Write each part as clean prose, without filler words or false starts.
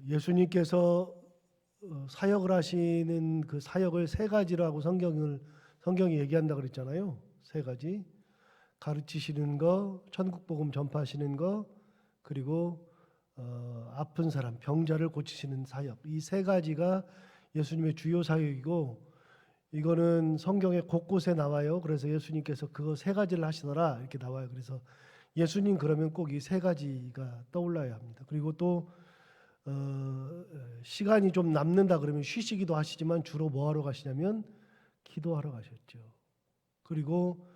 예수님께서 사역을 하시는 그 사역을 세 가지라고 성경이 얘기한다 그랬잖아요. 세 가지. 가르치시는 거, 천국 복음 전파하시는 거, 그리고 아픈 사람, 병자를 고치시는 사역. 이 세 가지가 예수님의 주요 사역이고, 이거는 성경에 곳곳에 나와요. 그래서 예수님께서 그거 세 가지를 하시더라 이렇게 나와요. 그래서 예수님 그러면 꼭 이 세 가지가 떠올라야 합니다. 그리고 또 시간이 좀 남는다 그러면 쉬시기도 하시지만 주로 뭐 하러 가시냐면 기도하러 가셨죠. 그리고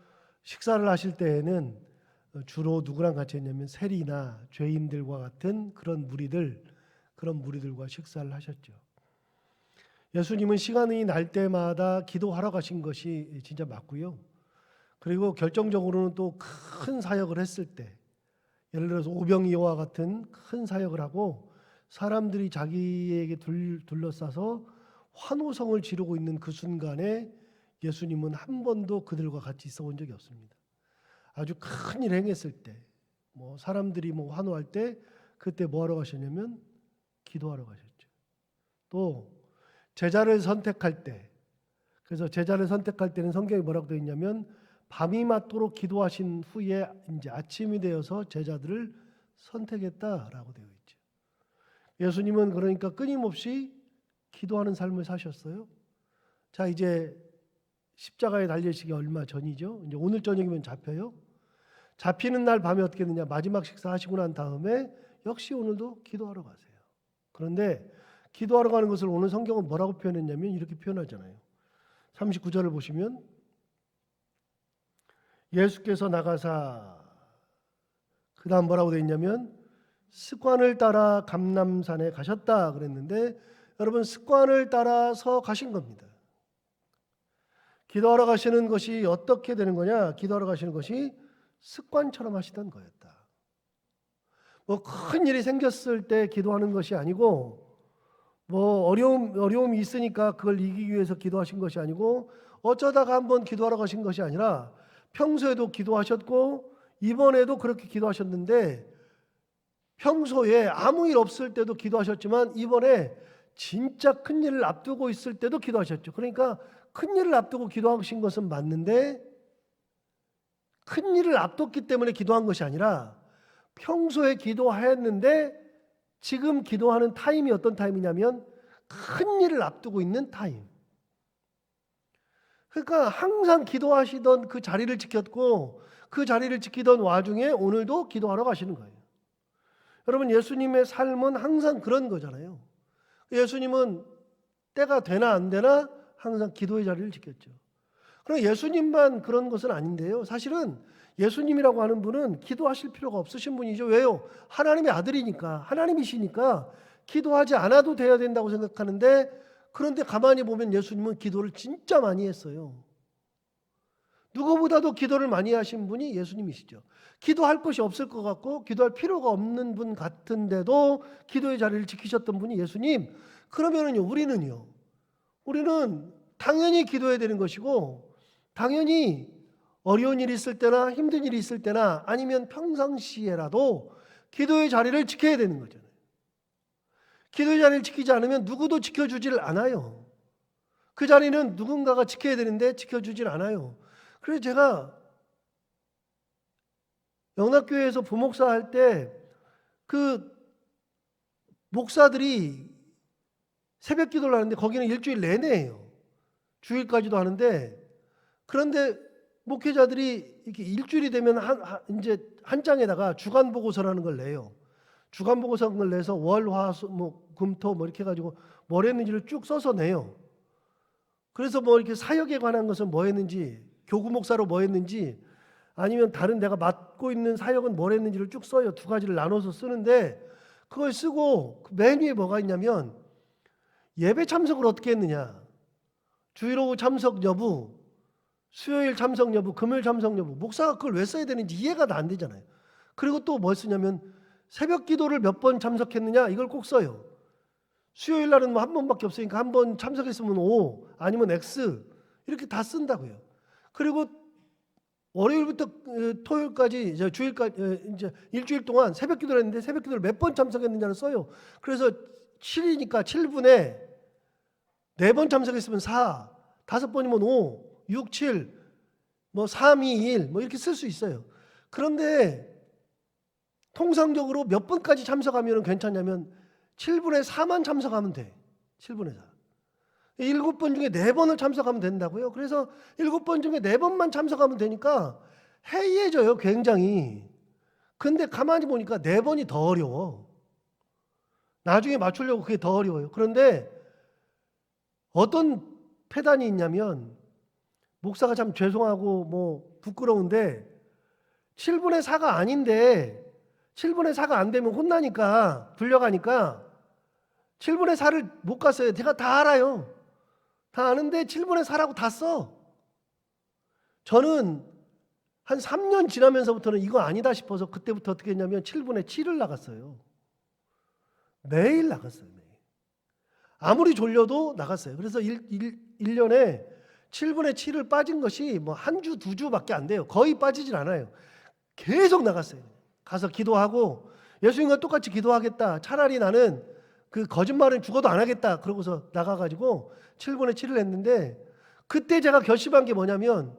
식사를 하실 때에는 주로 누구랑 같이 했냐면 세리나 죄인들과 같은 그런 무리들과 식사를 하셨죠. 예수님은 시간이 날 때마다 기도하러 가신 것이 진짜 맞고요. 그리고 결정적으로는 또 큰 사역을 했을 때, 예를 들어서 오병이어와 같은 큰 사역을 하고 사람들이 자기에게 둘러싸서 환호성을 지르고 있는 그 순간에 예수님은 한 번도 그들과 같이 있어 본 적이 없습니다. 아주 큰 일 행했을 때, 사람들이 환호할 때 그때 뭐 하러 가셨냐면 기도하러 가셨죠. 또 제자를 선택할 때, 그래서 제자를 선택할 때는 성경에 뭐라고 되어 있냐면 밤이 맞도록 기도하신 후에 이제 아침이 되어서 제자들을 선택했다라고 되어 있죠. 예수님은 그러니까 끊임없이 기도하는 삶을 사셨어요. 자, 이제 십자가에 달리시기 얼마 전이죠. 이제 오늘 저녁이면 잡혀요. 잡히는 날 밤에 어떻게 되냐? 마지막 식사하시고 난 다음에 역시 오늘도 기도하러 가세요. 그런데 기도하러 가는 것을 오늘 성경은 뭐라고 표현했냐면 이렇게 표현하잖아요. 39절을 보시면 예수께서 나가사 그 다음 뭐라고 되어 있냐면 습관을 따라 감람산에 가셨다 그랬는데, 여러분 습관을 따라서 가신 겁니다. 기도하러 가시는 것이 어떻게 되는 거냐? 기도하러 가시는 것이 습관처럼 하시던 거였다. 큰 일이 생겼을 때 기도하는 것이 아니고, 어려움이 있으니까 그걸 이기기 위해서 기도하신 것이 아니고, 어쩌다가 한번 기도하러 가신 것이 아니라 평소에도 기도하셨고 이번에도 그렇게 기도하셨는데, 평소에 아무 일 없을 때도 기도하셨지만 이번에 진짜 큰 일을 앞두고 있을 때도 기도하셨죠. 그러니까 큰 일을 앞두고 기도하신 것은 맞는데, 큰 일을 앞뒀기 때문에 기도한 것이 아니라 평소에 기도하였는데 지금 기도하는 타임이 어떤 타임이냐면 큰 일을 앞두고 있는 타임. 그러니까 항상 기도하시던 그 자리를 지켰고 그 자리를 지키던 와중에 오늘도 기도하러 가시는 거예요. 여러분, 예수님의 삶은 항상 그런 거잖아요. 예수님은 때가 되나 안 되나 항상 기도의 자리를 지켰죠. 그럼 예수님만 그런 것은 아닌데요. 사실은 예수님이라고 하는 분은 기도하실 필요가 없으신 분이죠. 왜요? 하나님의 아들이니까, 하나님이시니까 기도하지 않아도 돼야 된다고 생각하는데, 그런데 가만히 보면 예수님은 기도를 진짜 많이 했어요. 누구보다도 기도를 많이 하신 분이 예수님이시죠. 기도할 것이 없을 것 같고 기도할 필요가 없는 분 같은데도 기도의 자리를 지키셨던 분이 예수님. 그러면은요, 우리는 당연히 기도해야 되는 것이고, 당연히 어려운 일이 있을 때나 힘든 일이 있을 때나 아니면 평상시에라도 기도의 자리를 지켜야 되는 거잖아요. 기도의 자리를 지키지 않으면 누구도 지켜주질 않아요. 그 자리는 누군가가 지켜야 되는데 지켜주질 않아요. 그래서 제가 영락교회에서 부목사 할 때 그 목사들이 새벽 기도를 하는데 거기는 일주일 내내 해요. 주일까지도 하는데, 그런데 목회자들이 이렇게 일주일이 되면 이제 한 장에다가 주간 보고서라는 걸 내요. 주간 보고서라는 걸 내서 월, 화, 수, 금, 토 이렇게 해가지고 뭘 했는지를 쭉 써서 내요. 그래서 이렇게 사역에 관한 것은 뭐 했는지, 교구 목사로 뭐 했는지, 아니면 다른 내가 맡고 있는 사역은 뭘 했는지를 쭉 써요. 두 가지를 나눠서 쓰는데, 그걸 쓰고 맨 위에 뭐가 있냐면 예배 참석을 어떻게 했느냐, 주일 오후 참석 여부, 수요일 참석 여부, 금요일 참석 여부. 목사가 그걸 왜 써야 되는지 이해가 안 되잖아요. 그리고 또 뭐 쓰냐면 새벽 기도를 몇 번 참석했느냐, 이걸 꼭 써요. 수요일 날은 한 번밖에 없으니까 한 번 참석했으면 O 아니면 X 이렇게 다 쓴다고요. 그리고 월요일부터 토요일까지 이제 주일까지 이제 일주일 동안 새벽 기도를 했는데 새벽 기도를 몇 번 참석했는지를 써요. 그래서 7이니까 7분에 4번 참석했으면 4, 5번이면 5, 6, 7, 뭐 3, 2, 1 뭐 이렇게 쓸 수 있어요. 그런데 통상적으로 몇 번까지 참석하면 괜찮냐면 7분의 4만 참석하면 돼. 7분의 4. 7번 중에 4번을 참석하면 된다고요. 그래서 7번 중에 4번만 참석하면 되니까 해이해져요, 굉장히. 근데 가만히 보니까 4번이 더 어려워. 나중에 맞추려고 그게 더 어려워요. 그런데 어떤 패단이 있냐면 목사가 참 죄송하고 뭐 부끄러운데 7분의 4가 아닌데 7분의 4가 안 되면 혼나니까 불려가니까 7분의 4를 못 갔어요. 제가 다 알아요. 다 아는데 7분의 4라고 다 써. 저는 한 3년 지나면서부터는 이거 아니다 싶어서 그때부터 어떻게 했냐면 7분의 7을 나갔어요. 매일 나갔어요. 매일. 아무리 졸려도 나갔어요. 그래서 1년에 7분의 7을 빠진 것이 뭐 한 주, 2주밖에 안 돼요. 거의 빠지질 않아요. 계속 나갔어요. 가서 기도하고 예수님과 똑같이 기도하겠다. 차라리 나는 그 거짓말은 죽어도 안 하겠다. 그러고서 나가가지고 7분의 7을 했는데 그때 제가 결심한 게 뭐냐면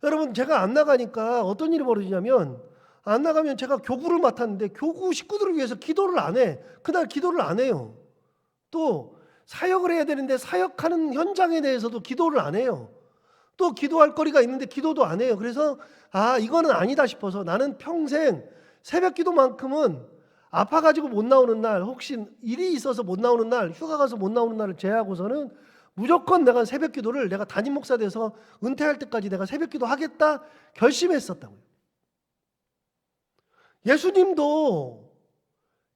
여러분 제가 안 나가니까 어떤 일이 벌어지냐면 안 나가면 제가 교구를 맡았는데 교구 식구들을 위해서 기도를 안 해. 그날 기도를 안 해요. 또 사역을 해야 되는데 사역하는 현장에 대해서도 기도를 안 해요. 또 기도할 거리가 있는데 기도도 안 해요. 그래서 이거는 아니다 싶어서 나는 평생 새벽 기도만큼은 아파가지고 못 나오는 날, 혹시 일이 있어서 못 나오는 날, 휴가 가서 못 나오는 날을 제외하고서는 무조건 내가 새벽 기도를 내가 담임 목사 돼서 은퇴할 때까지 내가 새벽 기도 하겠다 결심했었다고요. 예수님도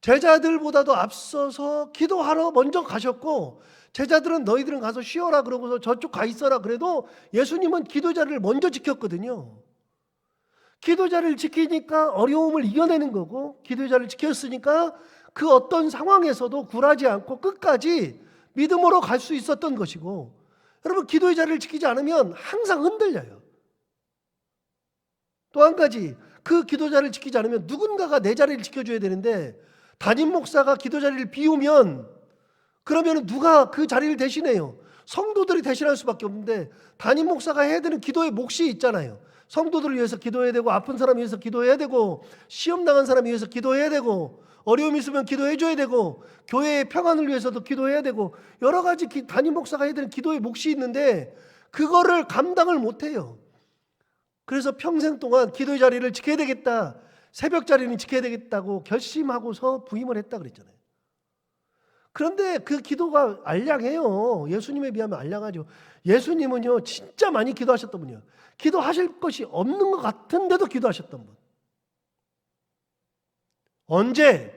제자들보다도 앞서서 기도하러 먼저 가셨고 제자들은 너희들은 가서 쉬어라 그러고서 저쪽 가 있어라 그래도 예수님은 기도 자리를 먼저 지켰거든요. 기도 자리를 지키니까 어려움을 이겨내는 거고 기도 자리를 지켰으니까 그 어떤 상황에서도 굴하지 않고 끝까지 믿음으로 갈 수 있었던 것이고 여러분 기도의 자리를 지키지 않으면 항상 흔들려요. 또 한 가지 그 기도 자리를 지키지 않으면 누군가가 내 자리를 지켜줘야 되는데 담임 목사가 기도 자리를 비우면 그러면 누가 그 자리를 대신해요? 성도들이 대신할 수밖에 없는데 담임 목사가 해야 되는 기도의 몫이 있잖아요. 성도들을 위해서 기도해야 되고 아픈 사람 위해서 기도해야 되고 시험 당한 사람 위해서 기도해야 되고 어려움이 있으면 기도해 줘야 되고 교회의 평안을 위해서도 기도해야 되고 여러 가지 담임 목사가 해야 되는 기도의 몫이 있는데 그거를 감당을 못 해요. 그래서 평생 동안 기도의 자리를 지켜야 되겠다. 새벽 자리는 지켜야 되겠다고 결심하고서 부임을 했다 그랬잖아요. 그런데 그 기도가 알량해요. 예수님에 비하면 알량하죠. 예수님은요 진짜 많이 기도하셨던 분이에요. 기도하실 것이 없는 것 같은데도 기도하셨던 분. 언제?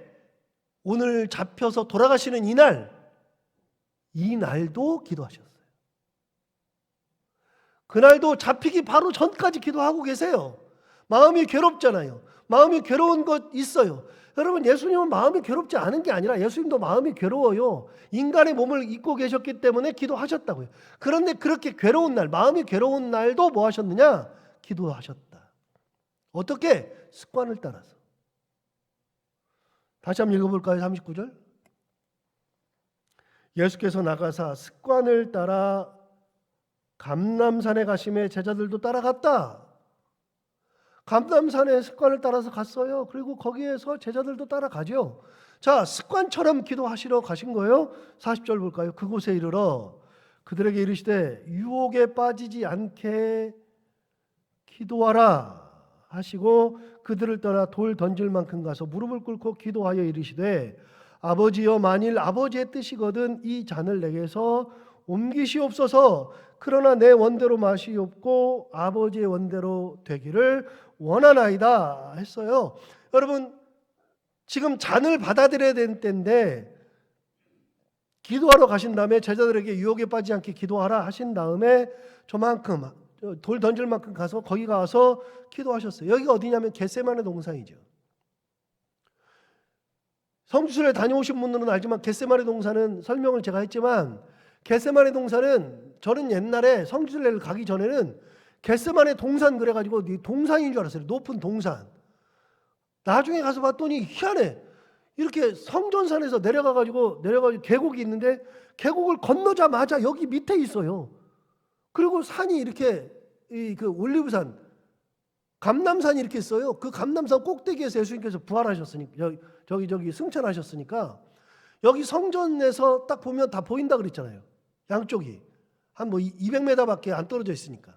오늘 잡혀서 돌아가시는 이날도 기도하셨어요. 그날도 잡히기 바로 전까지 기도하고 계세요. 마음이 괴롭잖아요. 마음이 괴로운 것 있어요. 여러분 예수님은 마음이 괴롭지 않은 게 아니라 예수님도 마음이 괴로워요. 인간의 몸을 입고 계셨기 때문에 기도하셨다고요. 그런데 그렇게 괴로운 날, 마음이 괴로운 날도 뭐 하셨느냐? 기도하셨다. 어떻게? 습관을 따라서. 다시 한번 읽어볼까요? 39절. 예수께서 나가사 습관을 따라 감람산에 가심에 제자들도 따라갔다. 감람산의 습관을 따라서 갔어요. 그리고 거기에서 제자들도 따라가죠. 자, 습관처럼 기도하시러 가신 거예요. 40절 볼까요? 그곳에 이르러 그들에게 이르시되 유혹에 빠지지 않게 기도하라 하시고 그들을 떠나 돌 던질 만큼 가서 무릎을 꿇고 기도하여 이르시되 아버지여 만일 아버지의 뜻이거든 이 잔을 내게서 옮기시옵소서. 그러나 내 원대로 맛이 없고 아버지의 원대로 되기를 원하나이다 했어요. 여러분 지금 잔을 받아들여야 되는 때인데 기도하러 가신 다음에 제자들에게 유혹에 빠지지 않게 기도하라 하신 다음에 저만큼 돌 던질 만큼 가서 거기 가서 기도하셨어요. 여기가 어디냐면 겟세마네 동산이죠. 성지순례 다녀오신 분들은 알지만 겟세마네 동산은 설명을 제가 했지만 겟세마네 동산은 저는 옛날에 성지순례를 가기 전에는 겟세마네 동산 그래가지고 동산인 줄 알았어요. 높은 동산. 나중에 가서 봤더니 희한해. 이렇게 성전산에서 내려가가지고 계곡이 있는데 계곡을 건너자마자 여기 밑에 있어요. 그리고 산이 이렇게 그 올리브산, 감람산이 이렇게 있어요. 그 감람산 꼭대기에서 예수님께서 부활하셨으니까 저기 승천하셨으니까 여기 성전에서 딱 보면 다 보인다 그랬잖아요. 양쪽이 한 뭐 200m밖에 안 떨어져 있으니까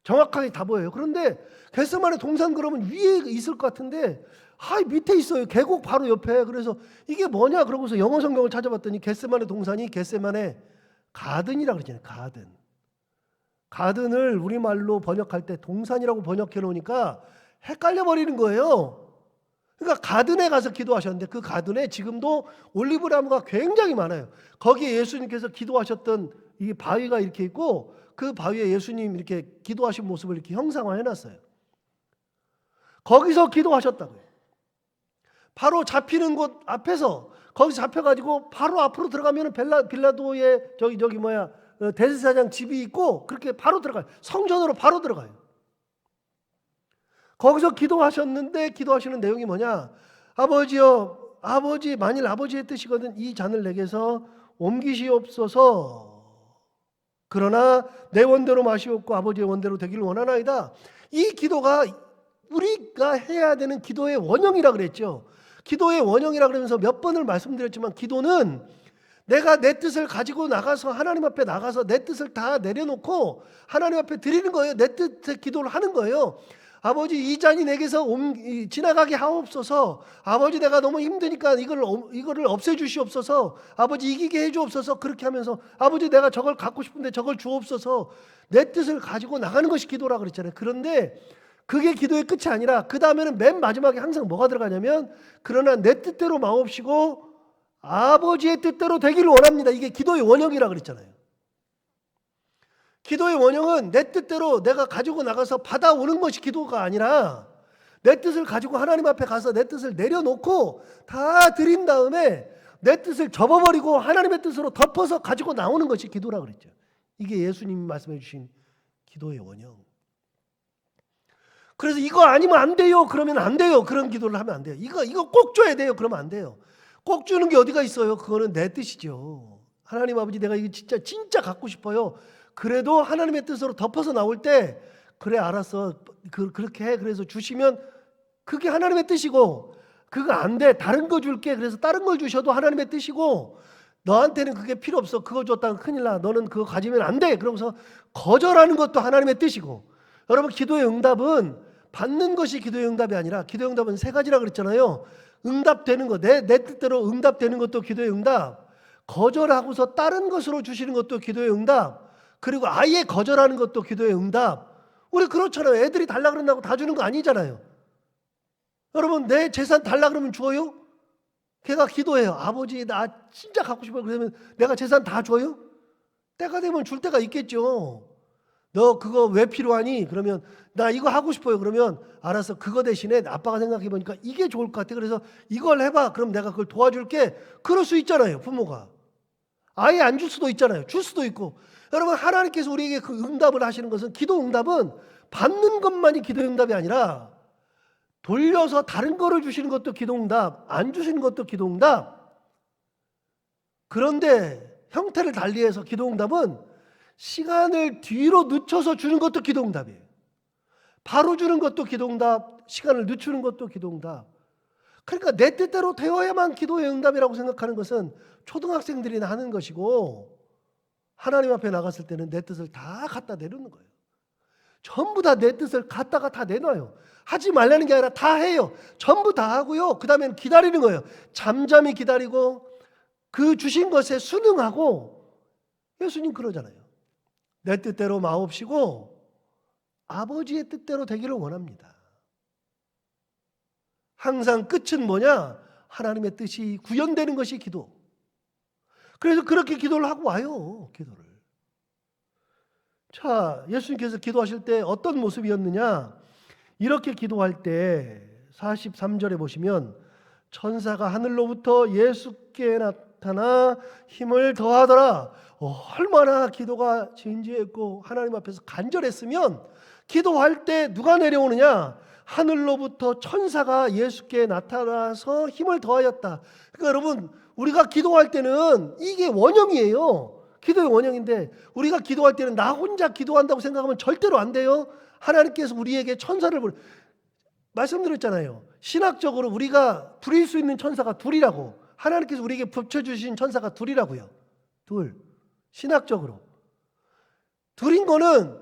정확하게 다 보여요. 그런데 겟세마네 동산 그러면 위에 있을 것 같은데 밑에 있어요. 계곡 바로 옆에. 그래서 이게 뭐냐 그러고서 영어 성경을 찾아봤더니 겟세마네 동산이 겟세마네 가든이라고 그러잖아요. 가든을 우리말로 번역할 때 동산이라고 번역해 놓으니까 헷갈려 버리는 거예요. 그러니까 가든에 가서 기도하셨는데 그 가든에 지금도 올리브나무가 굉장히 많아요. 거기에 예수님께서 기도하셨던 이 바위가 이렇게 있고 그 바위에 예수님 이렇게 기도하신 모습을 이렇게 형상화해 놨어요. 거기서 기도하셨다고요. 바로 잡히는 곳 앞에서 거기서 잡혀가지고 바로 앞으로 들어가면 빌라도의 대제사장 집이 있고 그렇게 바로 들어가요. 성전으로 바로 들어가요. 거기서 기도하셨는데 기도하시는 내용이 뭐냐? 아버지여, 아버지, 만일 아버지의 뜻이거든 이 잔을 내게서 옮기시옵소서. 그러나 내 원대로 마시옵고 아버지의 원대로 되기를 원하나이다. 이 기도가 우리가 해야 되는 기도의 원형이라 그랬죠. 기도의 원형이라 그러면서 몇 번을 말씀드렸지만 기도는 내가 내 뜻을 가지고 나가서 하나님 앞에 나가서 내 뜻을 다 내려놓고 하나님 앞에 드리는 거예요. 내 뜻의 기도를 하는 거예요. 아버지 이 잔이 내게서 지나가게 하옵소서. 아버지 내가 너무 힘드니까 이거를 없애주시옵소서. 아버지 이기게 해주옵소서. 그렇게 하면서 아버지 내가 저걸 갖고 싶은데 저걸 주옵소서. 내 뜻을 가지고 나가는 것이 기도라 그랬잖아요. 그런데 그게 기도의 끝이 아니라 그 다음에는 맨 마지막에 항상 뭐가 들어가냐면 그러나 내 뜻대로 마옵시고 아버지의 뜻대로 되기를 원합니다. 이게 기도의 원형이라 그랬잖아요. 기도의 원형은 내 뜻대로 내가 가지고 나가서 받아오는 것이 기도가 아니라 내 뜻을 가지고 하나님 앞에 가서 내 뜻을 내려놓고 다 드린 다음에 내 뜻을 접어버리고 하나님의 뜻으로 덮어서 가지고 나오는 것이 기도라 그랬죠. 이게 예수님이 말씀해 주신 기도의 원형. 그래서 이거 아니면 안 돼요. 그러면 안 돼요. 그런 기도를 하면 안 돼요. 이거 꼭 줘야 돼요. 그러면 안 돼요. 꼭 주는 게 어디가 있어요? 그거는 내 뜻이죠. 하나님 아버지 내가 이거 진짜 갖고 싶어요. 그래도 하나님의 뜻으로 덮어서 나올 때 그래 알았어. 그렇게 해. 그래서 주시면 그게 하나님의 뜻이고 그거 안 돼. 다른 거 줄게. 그래서 다른 걸 주셔도 하나님의 뜻이고 너한테는 그게 필요 없어. 그거 줬다가 큰일 나. 너는 그거 가지면 안 돼. 그러면서 거절하는 것도 하나님의 뜻이고 여러분 기도의 응답은 받는 것이 기도의 응답이 아니라 기도의 응답은 세 가지라 그랬잖아요. 응답되는 것, 내 뜻대로 응답되는 것도 기도의 응답, 거절하고서 다른 것으로 주시는 것도 기도의 응답, 그리고 아예 거절하는 것도 기도의 응답. 우리 그렇잖아요. 애들이 달라 그런다고 다 주는 거 아니잖아요. 여러분 내 재산 달라 그러면 줘요? 걔가 기도해요. 아버지 나 진짜 갖고 싶어요. 그러면 내가 재산 다 줘요? 때가 되면 줄 때가 있겠죠. 너 그거 왜 필요하니? 그러면 나 이거 하고 싶어요. 그러면 알았어. 그거 대신에 아빠가 생각해 보니까 이게 좋을 것 같아. 그래서 이걸 해봐. 그럼 내가 그걸 도와줄게. 그럴 수 있잖아요. 부모가. 아예 안 줄 수도 있잖아요. 줄 수도 있고. 여러분 하나님께서 우리에게 그 응답을 하시는 것은 기도 응답은 받는 것만이 기도 응답이 아니라 돌려서 다른 거를 주시는 것도 기도 응답, 안 주시는 것도 기도 응답. 그런데 형태를 달리해서 기도 응답은 시간을 뒤로 늦춰서 주는 것도 기도응답이에요. 바로 주는 것도 기도응답, 시간을 늦추는 것도 기도응답. 그러니까 내 뜻대로 되어야만 기도의 응답이라고 생각하는 것은 초등학생들이나 하는 것이고 하나님 앞에 나갔을 때는 내 뜻을 다 갖다 내놓는 거예요. 전부 다 내 뜻을 갖다가 다 내놔요. 하지 말라는 게 아니라 다 해요. 전부 다 하고요. 그 다음엔 기다리는 거예요. 잠잠히 기다리고 그 주신 것에 순응하고 예수님 그러잖아요. 내 뜻대로 마옵시고 아버지의 뜻대로 되기를 원합니다. 항상 끝은 뭐냐? 하나님의 뜻이 구현되는 것이 기도. 그래서 그렇게 기도를 하고 와요. 기도를. 자, 예수님께서 기도하실 때 어떤 모습이었느냐? 이렇게 기도할 때 43절에 보시면 천사가 하늘로부터 예수께 나타나 힘을 더하더라. 얼마나 기도가 진지했고 하나님 앞에서 간절했으면 기도할 때 누가 내려오느냐? 하늘로부터 천사가 예수께 나타나서 힘을 더하였다. 그러니까 여러분, 우리가 기도할 때는 이게 원형이에요. 기도의 원형인데 우리가 기도할 때는 나 혼자 기도한다고 생각하면 절대로 안 돼요. 하나님께서 우리에게 천사를 말씀드렸잖아요. 신학적으로 우리가 부릴 수 있는 천사가 둘이라고. 하나님께서 우리에게 붙여주신 천사가 둘이라고요. 둘. 신학적으로. 둘인 거는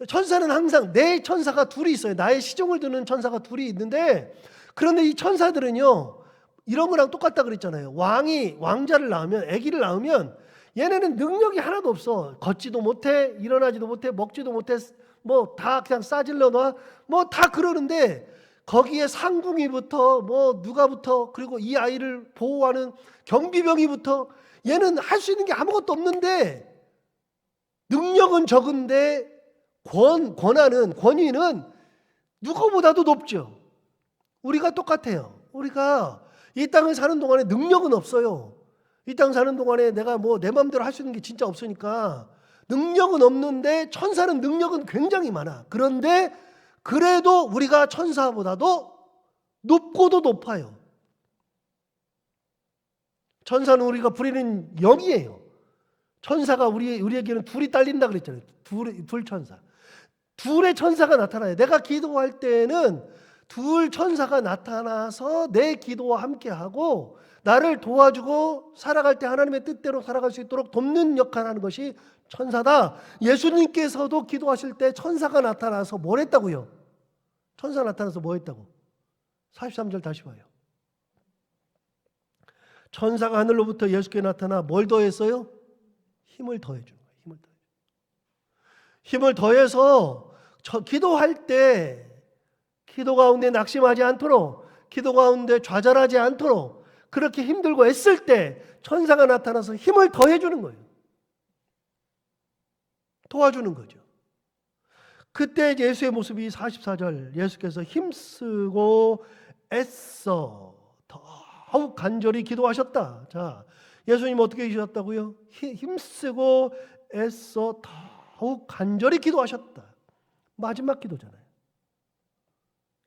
천사는 항상 내 천사가 둘이 있어요. 나의 시종을 드는 천사가 둘이 있는데, 그런데 이 천사들은요, 이런 거랑 똑같다 그랬잖아요. 왕자를 낳으면, 아기를 낳으면 얘네는 능력이 하나도 없어. 걷지도 못해, 일어나지도 못해, 먹지도 못해, 뭐 다 그냥 싸질러 놔, 뭐 다 그러는데 거기에 상궁이부터 뭐 누가부터, 그리고 이 아이를 보호하는 경비병이부터, 얘는 할 수 있는 게 아무것도 없는데 능력은 적은데 권위는 누구보다도 높죠. 우리가 똑같아요. 우리가 이 땅을 사는 동안에 능력은 없어요. 이 땅 사는 동안에 내가 뭐 내 마음대로 할 수 있는 게 진짜 없으니까 능력은 없는데 천사는 능력은 굉장히 많아. 그런데 그래도 우리가 천사보다도 높고도 높아요. 천사는 우리가 부리는 영이에요. 천사가 우리에게는 둘이 딸린다 그랬잖아요. 둘 천사. 둘의 천사가 나타나요. 내가 기도할 때는 둘 천사가 나타나서 내 기도와 함께하고 나를 도와주고 살아갈 때 하나님의 뜻대로 살아갈 수 있도록 돕는 역할을 하는 것이 천사다. 예수님께서도 기도하실 때 천사가 나타나서 뭘 했다고요? 천사 나타나서 뭐 했다고? 43절 다시 봐요. 천사가 하늘로부터 예수께 나타나 뭘 더했어요? 힘을 더해주는 거예요. 힘을 더해서 기도할 때 기도 가운데 낙심하지 않도록, 기도 가운데 좌절하지 않도록, 그렇게 힘들고 애쓸 때 천사가 나타나서 힘을 더해주는 거예요. 도와주는 거죠. 그때 예수의 모습이 44절, 예수께서 힘쓰고 애써 더욱 간절히 기도하셨다. 자, 예수님 어떻게 기도하셨다고요? 힘쓰고 애써 더욱 간절히 기도하셨다. 마지막 기도잖아요.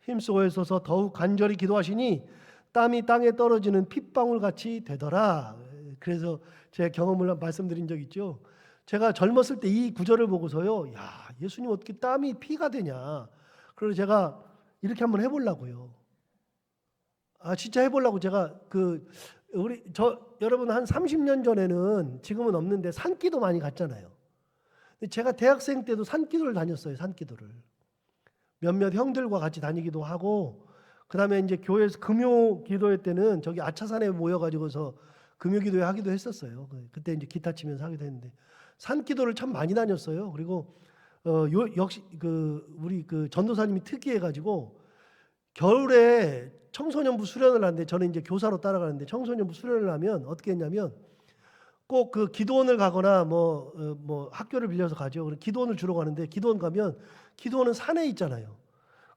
힘쓰고 애써서 더욱 간절히 기도하시니 땀이 땅에 떨어지는 핏방울 같이 되더라. 그래서 제 경험을 말씀드린 적 있죠. 제가 젊었을 때 이 구절을 보고서요, 야, 예수님 어떻게 땀이 피가 되냐. 그래서 제가 이렇게 한번 해보려고요. 진짜 해보려고 제가 여러분 한 30년 전에는, 지금은 없는데 산기도 많이 갔잖아요. 제가 대학생 때도 산기도를 다녔어요. 산기도를 몇몇 형들과 같이 다니기도 하고, 그 다음에 이제 교회에서 금요 기도회 때는 저기 아차산에 모여가지고서 금요 기도회 하기도 했었어요. 그때 이제 기타 치면서 하기도 했는데 산기도를 참 많이 다녔어요. 그리고 역시 우리 전도사님이 특이해가지고 겨울에 청소년부 수련을 하는데, 저는 이제 교사로 따라가는데 청소년부 수련을 하면 어떻게 했냐면 꼭 그 기도원을 가거나 뭐 학교를 빌려서 가죠. 그럼 기도원을 주러 가는데, 기도원 가면 기도원은 산에 있잖아요.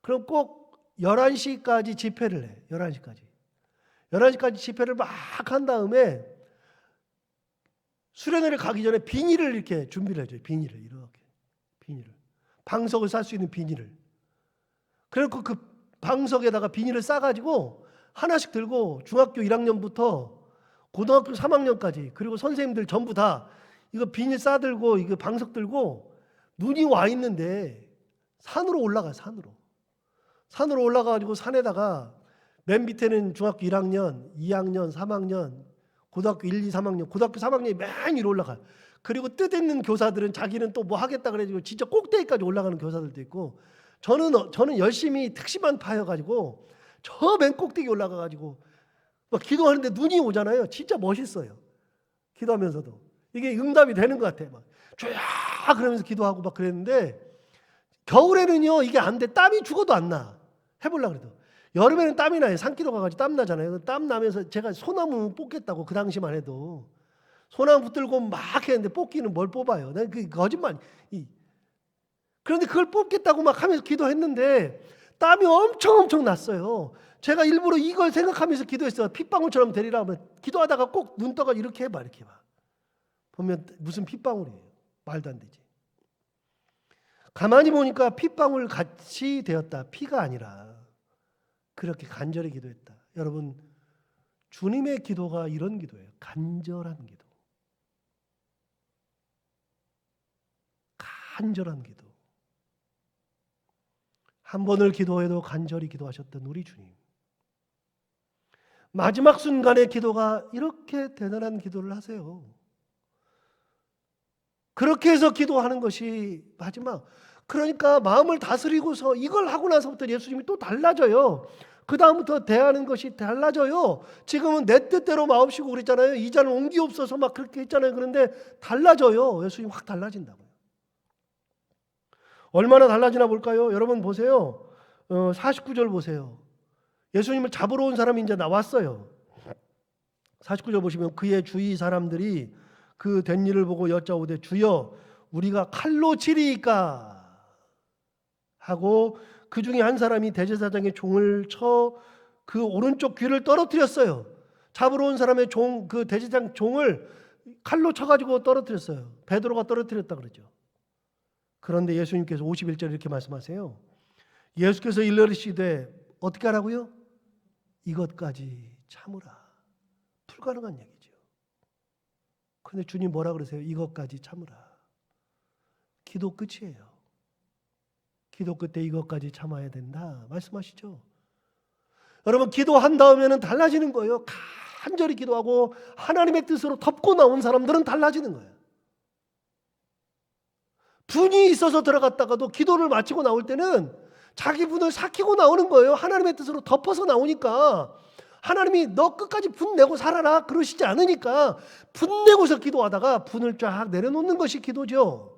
그럼 꼭 11시까지 집회를 해. 11시까지 집회를 막 한 다음에 수련회를 가기 전에 비닐을 이렇게 준비를 해줘요. 비닐을. 방석을 쌀 수 있는 비닐을. 그래서 그 방석에다가 비닐을 싸가지고 하나씩 들고 중학교 1학년부터 고등학교 3학년까지, 그리고 선생님들 전부 다 이거 비닐 싸들고 이거 방석 들고 눈이 와 있는데 산으로 올라가요. 산으로 올라가가지고 산에다가 맨 밑에는 중학교 1학년, 2학년, 3학년, 고등학교 1, 2, 3학년, 고등학교 3학년이 맨 위로 올라가요. 그리고 뜻있는 교사들은 자기는 또 뭐 하겠다 그래가지고 진짜 꼭대기까지 올라가는 교사들도 있고, 저는 열심히 특심만 파여가지고 저 맨 꼭대기 올라가가지고 막 기도하는데 눈이 오잖아요. 진짜 멋있어요. 기도하면서도 이게 응답이 되는 것 같아요. 막 쫙 그러면서 기도하고 막 그랬는데, 겨울에는요 이게 안 돼. 땀이 죽어도 안 나. 해보려고 그래도. 여름에는 땀이 나요. 산기도 가가지고 땀 나잖아요. 땀 나면서 제가 소나무 뽑겠다고, 그 당시만 해도 소나무 붙들고 막 했는데 뽑기는 뭘 뽑아요. 난 그 거짓말. 그런데 그걸 뽑겠다고 막 하면서 기도했는데 땀이 엄청 났어요. 제가 일부러 이걸 생각하면서 기도했어요. 핏방울처럼 되리라 하면 기도하다가 꼭 눈 떠가 이렇게 해봐, 이렇게 봐. 보면 무슨 핏방울이에요. 말도 안 되지. 가만히 보니까 핏방울 같이 되었다. 피가 아니라 그렇게 간절히 기도했다. 여러분, 주님의 기도가 이런 기도예요. 간절한 기도. 간절한 기도. 한 번을 기도해도 간절히 기도하셨던 우리 주님. 마지막 순간의 기도가 이렇게 대단한 기도를 하세요. 그렇게 해서 기도하는 것이 마지막. 그러니까 마음을 다스리고서 이걸 하고 나서부터 예수님이 또 달라져요. 그 다음부터 대하는 것이 달라져요. 지금은 내 뜻대로 마옵시고 그랬잖아요. 이 잔을 옮기옵소서 막 그렇게 했잖아요. 그런데 달라져요. 예수님 확 달라진다고요. 얼마나 달라지나 볼까요? 여러분 보세요. 49절 보세요. 예수님을 잡으러 온 사람이 이제 나왔어요. 49절 보시면 그의 주위 사람들이 그 된 일을 보고 여짜오되 주여 우리가 칼로 치리이까 하고 그 중에 한 사람이 대제사장의 종을 쳐 그 오른쪽 귀를 떨어뜨렸어요. 잡으러 온 사람의 종, 그 대제사장 종을 칼로 쳐가지고 떨어뜨렸어요. 베드로가 떨어뜨렸다 그러죠. 그런데 예수님께서 51절에 이렇게 말씀하세요. 예수께서 일러시되 어떻게 하라고요? 이것까지 참으라. 불가능한 얘기죠. 그런데 주님 뭐라 그러세요? 이것까지 참으라. 기도 끝이에요. 기도 끝에 이것까지 참아야 된다 말씀하시죠. 여러분 기도한 다음에는 달라지는 거예요. 간절히 기도하고 하나님의 뜻으로 덮고 나온 사람들은 달라지는 거예요. 분이 있어서 들어갔다가도 기도를 마치고 나올 때는 자기 분을 삭히고 나오는 거예요. 하나님의 뜻으로 덮어서 나오니까. 하나님이 너 끝까지 분 내고 살아라 그러시지 않으니까 분 내고서 기도하다가 분을 쫙 내려놓는 것이 기도죠.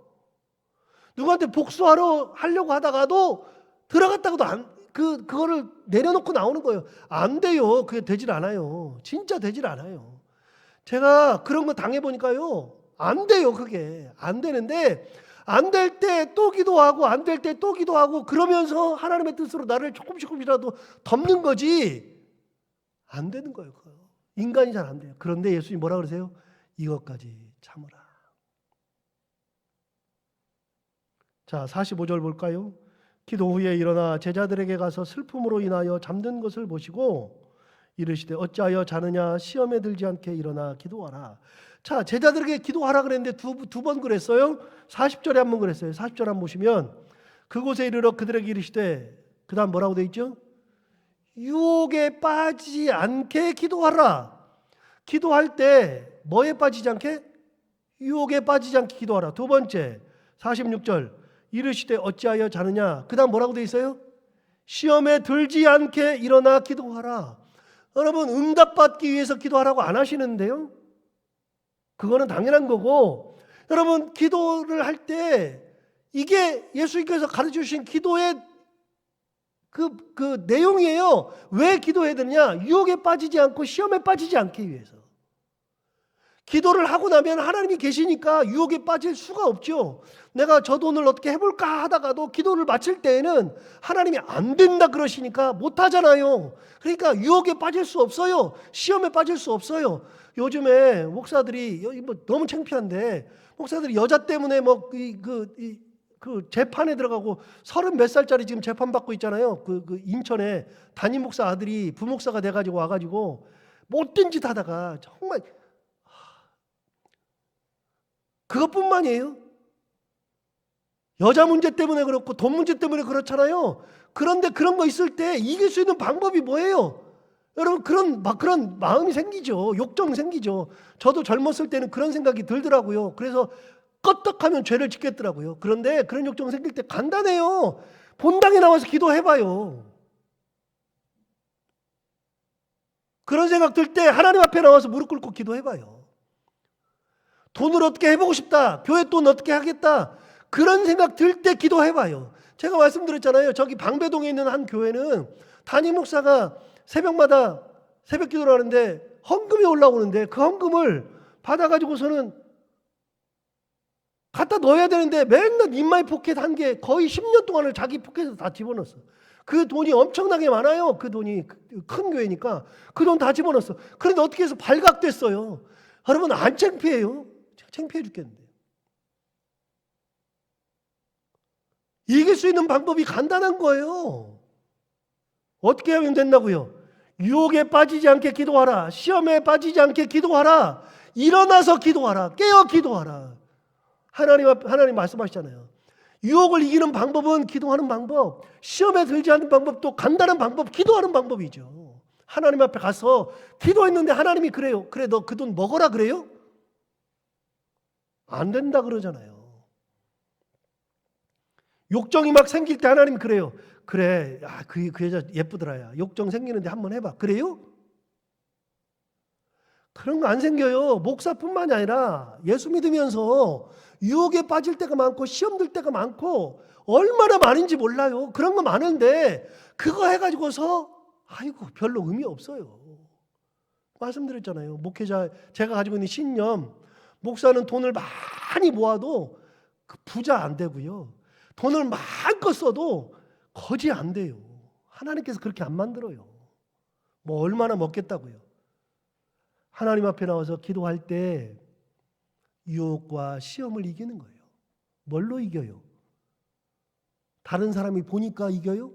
누구한테 복수하러 하려고 하다가도 들어갔다가도 그거를 내려놓고 나오는 거예요. 안 돼요. 그게 되질 않아요. 진짜 되질 않아요. 제가 그런 거 당해보니까요. 안 돼요. 그게 안 되는데 안 될 때 또 기도하고 안 될 때 또 기도하고 그러면서 하나님의 뜻으로 나를 조금씩이라도 덮는 거지 안 되는 거예요. 인간이 잘 안 돼요. 그런데 예수님 뭐라 그러세요? 이것까지 참으라. 자, 45절 볼까요? 기도 후에 일어나 제자들에게 가서 슬픔으로 인하여 잠든 것을 보시고 이르시되 어찌하여 자느냐 시험에 들지 않게 일어나 기도하라. 자, 제자들에게 기도하라 그랬는데 두 번 그랬어요. 40절에 한 번 그랬어요. 40절 한번 보시면 그곳에 이르러 그들에게 이르시되 그 다음 뭐라고 되어 있죠? 유혹에 빠지지 않게 기도하라. 기도할 때 뭐에 빠지지 않게? 유혹에 빠지지 않게 기도하라. 두 번째 46절 이르시되 어찌하여 자느냐. 그 다음 뭐라고 되어 있어요? 시험에 들지 않게 일어나 기도하라. 여러분 응답받기 위해서 기도하라고 안 하시는데요. 그거는 당연한 거고 여러분 기도를 할 때 이게 예수님께서 가르쳐주신 기도의 그 내용이에요. 왜 기도해야 되느냐? 유혹에 빠지지 않고 시험에 빠지지 않기 위해서. 기도를 하고 나면 하나님이 계시니까 유혹에 빠질 수가 없죠. 내가 저 돈을 어떻게 해볼까 하다가도 기도를 마칠 때에는 하나님이 안 된다 그러시니까 못하잖아요. 그러니까 유혹에 빠질 수 없어요. 시험에 빠질 수 없어요. 요즘에 목사들이 뭐 너무 창피한데 목사들이 여자 때문에 뭐 그 재판에 들어가고 30몇 살짜리 지금 재판 받고 있잖아요. 그 인천에 담임 목사 아들이 부목사가 돼가지고 와가지고 못된 짓 하다가 정말 그것뿐만이에요. 여자 문제 때문에 그렇고 돈 문제 때문에 그렇잖아요. 그런데 그런 거 있을 때 이길 수 있는 방법이 뭐예요? 여러분 그런 마음이 생기죠. 욕정 생기죠. 저도 젊었을 때는 그런 생각이 들더라고요. 그래서 껐떡하면 죄를 짓겠더라고요. 그런데 그런 욕정 생길 때 간단해요. 본당에 나와서 기도해봐요. 그런 생각 들 때 하나님 앞에 나와서 무릎 꿇고 기도해봐요. 돈을 어떻게 해보고 싶다. 교회 돈 어떻게 하겠다. 그런 생각 들 때 기도해봐요. 제가 말씀드렸잖아요. 저기 방배동에 있는 한 교회는 담임 목사가 새벽마다 새벽 기도를 하는데 헌금이 올라오는데 그 헌금을 받아가지고서는 갖다 넣어야 되는데 맨날 인마이 포켓 한 개 거의 10년 동안을 자기 포켓에서 다 집어넣었어. 그 돈이 엄청나게 많아요. 그 돈이 큰 교회니까 그 돈 다 집어넣었어. 그런데 어떻게 해서 발각됐어요. 여러분 안 창피해요? 창피해 죽겠는데. 이길 수 있는 방법이 간단한 거예요. 어떻게 하면 된다고요? 유혹에 빠지지 않게 기도하라. 시험에 빠지지 않게 기도하라. 일어나서 기도하라. 깨어 기도하라. 하나님 말씀하시잖아요. 유혹을 이기는 방법은 기도하는 방법, 시험에 들지 않는 방법도 간단한 방법, 기도하는 방법이죠. 하나님 앞에 가서 기도했는데 하나님이 그래요. 그래 너 그 돈 먹어라 그래요? 안 된다 그러잖아요. 욕정이 막 생길 때 하나님 그래요. 그래, 그 여자 예쁘더라. 야. 욕정 생기는데 한번 해봐. 그래요? 그런 거 안 생겨요. 목사뿐만이 아니라 예수 믿으면서 유혹에 빠질 때가 많고 시험 들 때가 많고 얼마나 많은지 몰라요. 그런 거 많은데 그거 해가지고서 아이고 별로 의미 없어요. 말씀드렸잖아요. 목회자 제가 가지고 있는 신념, 목사는 돈을 많이 모아도 부자 안 되고요. 돈을 마음껏 써도 거지 안 돼요. 하나님께서 그렇게 안 만들어요. 뭐 얼마나 먹겠다고요. 하나님 앞에 나와서 기도할 때 유혹과 시험을 이기는 거예요. 뭘로 이겨요? 다른 사람이 보니까 이겨요?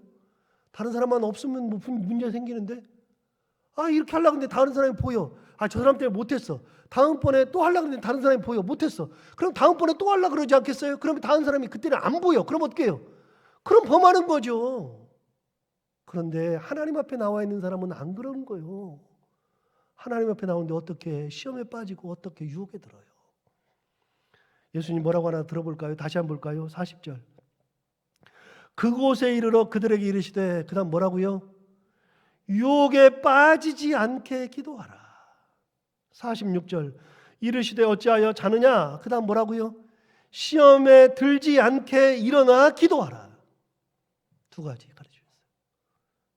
다른 사람만 없으면 뭐 문제 생기는데 이렇게 하려고 했는데 다른 사람이 보여. 저 사람 때문에 못했어. 다음번에 또 하려고 했는데 다른 사람이 보여. 못했어. 그럼 다음번에 또 하려고 그러지 않겠어요? 그러면 다른 사람이 그때는 안 보여. 그럼 어떻게 해요? 그럼 범하는 거죠. 그런데 하나님 앞에 나와 있는 사람은 안 그런 거예요. 하나님 앞에 나오는데 어떻게 시험에 빠지고 어떻게 유혹에 들어요. 예수님 뭐라고 하나 들어볼까요? 다시 한번 볼까요? 40절. 그곳에 이르러 그들에게 이르시되 그 다음 뭐라고요? 유혹에 빠지지 않게 기도하라. 46절. 이르시되 어찌하여 자느냐? 그 다음 뭐라고요? 시험에 들지 않게 일어나 기도하라. 두 가지 가르쳐주셨어요.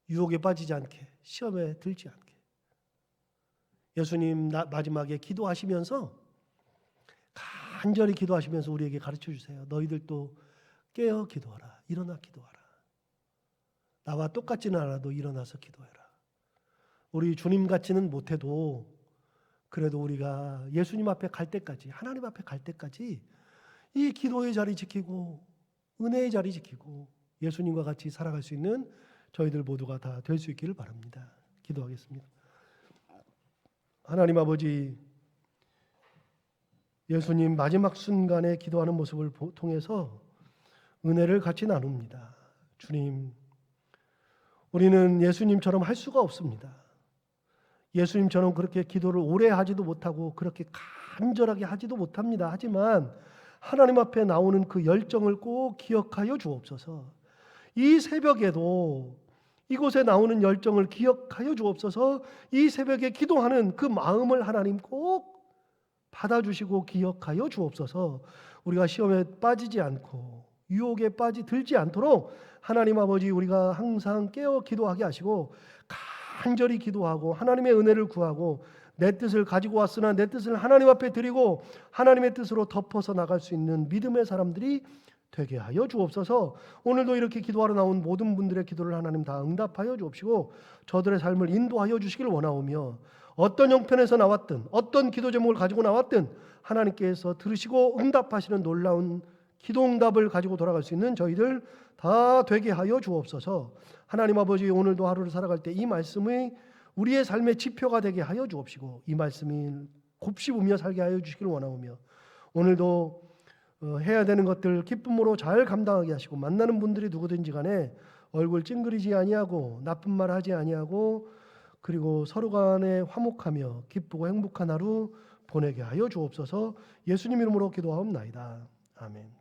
유혹에 빠지지 않게, 시험에 들지 않게. 예수님 마지막에 기도하시면서 간절히 기도하시면서 우리에게 가르쳐주세요. 너희들도 깨어 기도하라. 일어나 기도하라. 나와 똑같지는 않아도 일어나서 기도해라. 우리 주님 같지는 못해도 그래도 우리가 예수님 앞에 갈 때까지, 하나님 앞에 갈 때까지 이 기도의 자리 지키고 은혜의 자리 지키고 예수님과 같이 살아갈 수 있는 저희들 모두가 다 될 수 있기를 바랍니다. 기도하겠습니다. 하나님 아버지, 예수님 마지막 순간에 기도하는 모습을 통해서 은혜를 같이 나눕니다. 주님, 우리는 예수님처럼 할 수가 없습니다. 예수님처럼 그렇게 기도를 오래 하지도 못하고 그렇게 간절하게 하지도 못합니다. 하지만 하나님 앞에 나오는 그 열정을 꼭 기억하여 주옵소서. 이 새벽에도 이곳에 나오는 열정을 기억하여 주옵소서. 이 새벽에 기도하는 그 마음을 하나님 꼭 받아주시고 기억하여 주옵소서. 우리가 시험에 빠지지 않고 유혹에 들지 않도록 하나님 아버지 우리가 항상 깨어 기도하게 하시고 간절히 기도하고 하나님의 은혜를 구하고 내 뜻을 가지고 왔으나 내 뜻을 하나님 앞에 드리고 하나님의 뜻으로 덮어서 나갈 수 있는 믿음의 사람들이 되게 하여 주옵소서. 오늘도 이렇게 기도하러 나온 모든 분들의 기도를 하나님 다 응답하여 주옵시고 저들의 삶을 인도하여 주시길 원하오며 어떤 형편에서 나왔든 어떤 기도 제목을 가지고 나왔든 하나님께서 들으시고 응답하시는 놀라운 기도 응답을 가지고 돌아갈 수 있는 저희들 다 되게 하여 주옵소서. 하나님 아버지, 오늘도 하루를 살아갈 때 이 말씀이 우리의 삶의 지표가 되게 하여 주옵시고 이 말씀이 곱씹으며 살게 하여 주시길 원하오며 오늘도 해야 되는 것들 기쁨으로 잘 감당하게 하시고 만나는 분들이 누구든지 간에 얼굴 찡그리지 아니하고 나쁜 말 하지 아니하고 그리고 서로 간에 화목하며 기쁘고 행복한 하루 보내게 하여 주옵소서. 예수님 이름으로 기도하옵나이다. 아멘.